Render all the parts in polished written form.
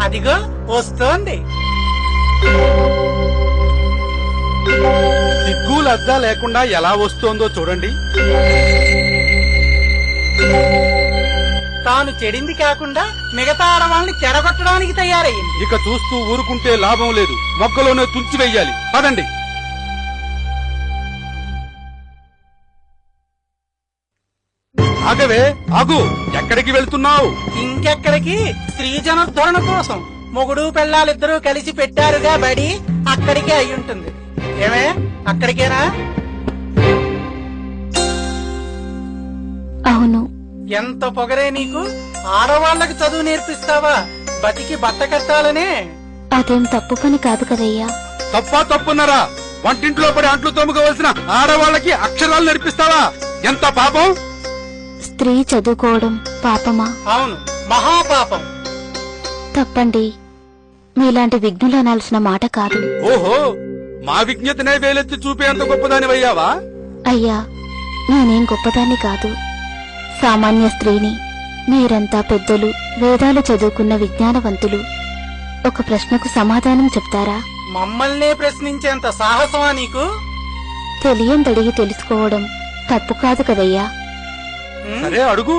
అదిగో వస్తోంది. సిగ్గు లజ్జ లేకుండా ఎలా వస్తోందో చూడండి. తాను చెడింది కాకుండా మిగతా ఆడవాళ్ళని చెడగొట్టడానికి తయారయ్యింది. ఇక చూస్తూ ఊరుకుంటే లాభం లేదు, మొక్కలోనే తుంచి వెయ్యాలి. పదండి. ఆగవే, ఆగు. ఎక్కడికి వెళ్తున్నావు? ఇంకెక్కడికి? స్త్రీ జనోద్ధరణ కోసం. మొగుడు పెళ్ళాలిద్దరూ కలిసి పెట్టారుగా బడి, అక్కడికే అయి ఉంటుంది. ఏమే, అక్కడికేనా? అవును. ఎంత పొగరే నీకు! ఆడవాళ్లకు చదువు నేర్పిస్తావా? బతికి బట్ట కట్టాలనే. అదేం తప్పు పని కాదు కదయ్యా. తప్పున్నారా? వంటింట్లో పడి అంట్లు తోముకోవలసిన ఆడవాళ్ళకి అక్షరాలు నేర్పిస్తావా? ఎంత పాపం! స్త్రీ చదువుకోవడం పాపమా? అవును, మహాపాపం. తప్పండి. మీలాంటి విఘ్నులు అనాల్సిన మాట కాదు. ఓహో, మా విజ్ఞతనే వేలెత్తి చూపేంత గొప్పదానివయ్యావా? అయ్యా, నేనేం గొప్పదాన్ని కాదు. సామాన్య స్త్రీని. మీరంతా పెద్దలు, వేదాలు చదువుకున్న విజ్ఞానవంతులు. ఒక ప్రశ్నకు సమాధానం చెప్తారా? మమ్మల్నే ప్రశ్నించేంత సాహసమా నీకు? తెలియందడిగి తెలుసుకోవడం తప్పు కాదు కదయ్యా. సరే, అడుగు.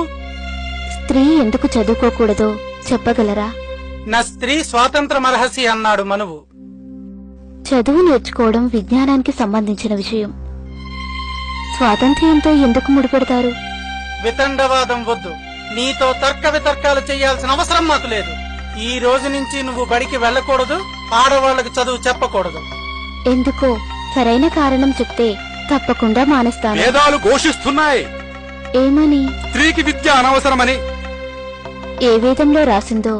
స్త్రీ ఎందుకు చదువుకోకూడదో చెప్పగలరా? నా స్త్రీ స్వాతంత్ర మరహసి అన్నాడు మనువు. చదువు నేర్చుకోవడం విజ్ఞానానికి సంబంధించిన విషయం. స్వాతంత్ర్యంతో ఎందుకు ముడిపెడతారు? వితండవాదం వద్దు. నీతో తర్క వితర్కాలు చేయాల్సిన అవసరం మాకు లేదు. ఈ రోజు నుంచి నువ్వు బడికి వెళ్ళకూడదు, ఆడవాళ్లకు చదువు చెప్పకూడదు. ఎందుకో సరైన కారణం చెప్తే తప్పకుండా మానేస్తాను. వేదాలు ఘోషిస్తున్నాయి. ఏమని? స్త్రీకి విద్య అనవసరమని. ఏ వేదంలో రాసిందో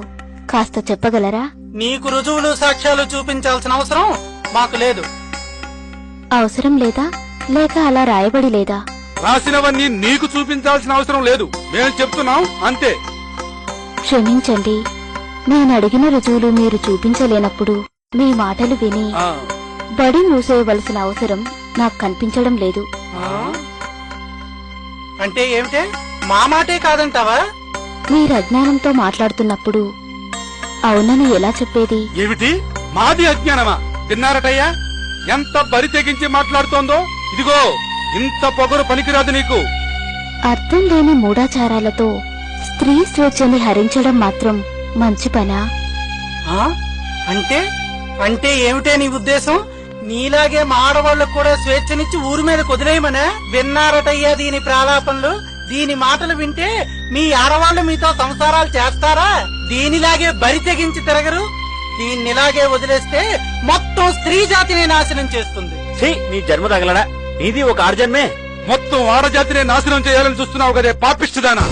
కాస్త చెప్పగలరా? నీకు రుజువులు సాక్ష్యాలు చూపించాల్సిన అవసరం మాకు లేదు. అవసరం లేదా, లేక అలా రాయబడి లేదా? రాసినవన్నీ నీకు చూపించాల్సిన అవసరం లేదు. మేము చెప్తున్నాం అంతే. క్షమించండి, నేను అడిగిన రుజువులు మీరు చూపించలేనప్పుడు మీ మాటలు విని బడి మూసేయవలసిన అవసరం నాకు కనిపించడం లేదు. అంటే ఏమిటే? మా మాటే కాదంటావా? మీరు అజ్ఞానంతో మాట్లాడుతున్నప్పుడు అవునని ఎలా చెప్పేది? ఏమిటి? మాది అజ్ఞానమా? విన్నారటయ్యా, ఎంత బరి తెగించి మాట్లాడుతోందో. ఇదిగో, ఇంత పొగరు పనికిరాదు నీకు. అర్థం లేని మూఢాచారాలతో స్త్రీ స్వేచ్ఛని హరించడం మాత్రం మంచి పనా? అంటే అంటే ఏమిటే నీ ఉద్దేశం? నీలాగే మా ఆడవాళ్లకు కూడా స్వేచ్ఛనిచ్చి ఊరి మీద కుదిరేయమనే? విన్నారటయ్యా దీని ప్రాలాపనలు. దీని మాటలు వింటే మీ ఆడవాళ్లు మీతో సంసారాలు చేస్తారా? దీనిలాగే బరి తెగించి తిరగరు. దీన్నిలాగే వదిలేస్తే మొత్తం స్త్రీ జాతిని నాశనం చేస్తుంది. నీ జన్మ తగలడా? ఇది ఒక ఆర్జన్మే. మొత్తం ఆడజాతినే నాశనం చేయాలని చూస్తున్నావు కదే పాపిష్టిదానా?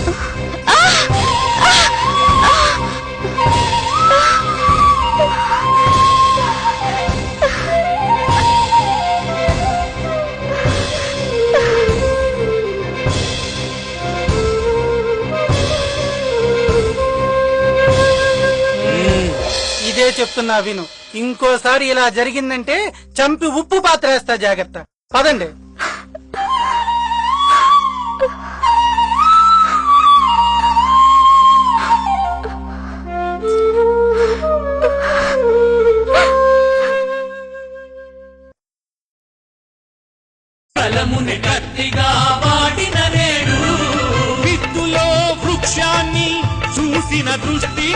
ఇదే చెప్తున్నా విను. ఇంకోసారి ఇలా జరిగిందంటే చంపి ఉప్పు పాత్ర వేస్తా, జాగ్రత్త. పదండి. కలముని కత్తిగా వాడిన నేడు, విత్తులో వృక్షాన్ని చూసిన దృష్టిని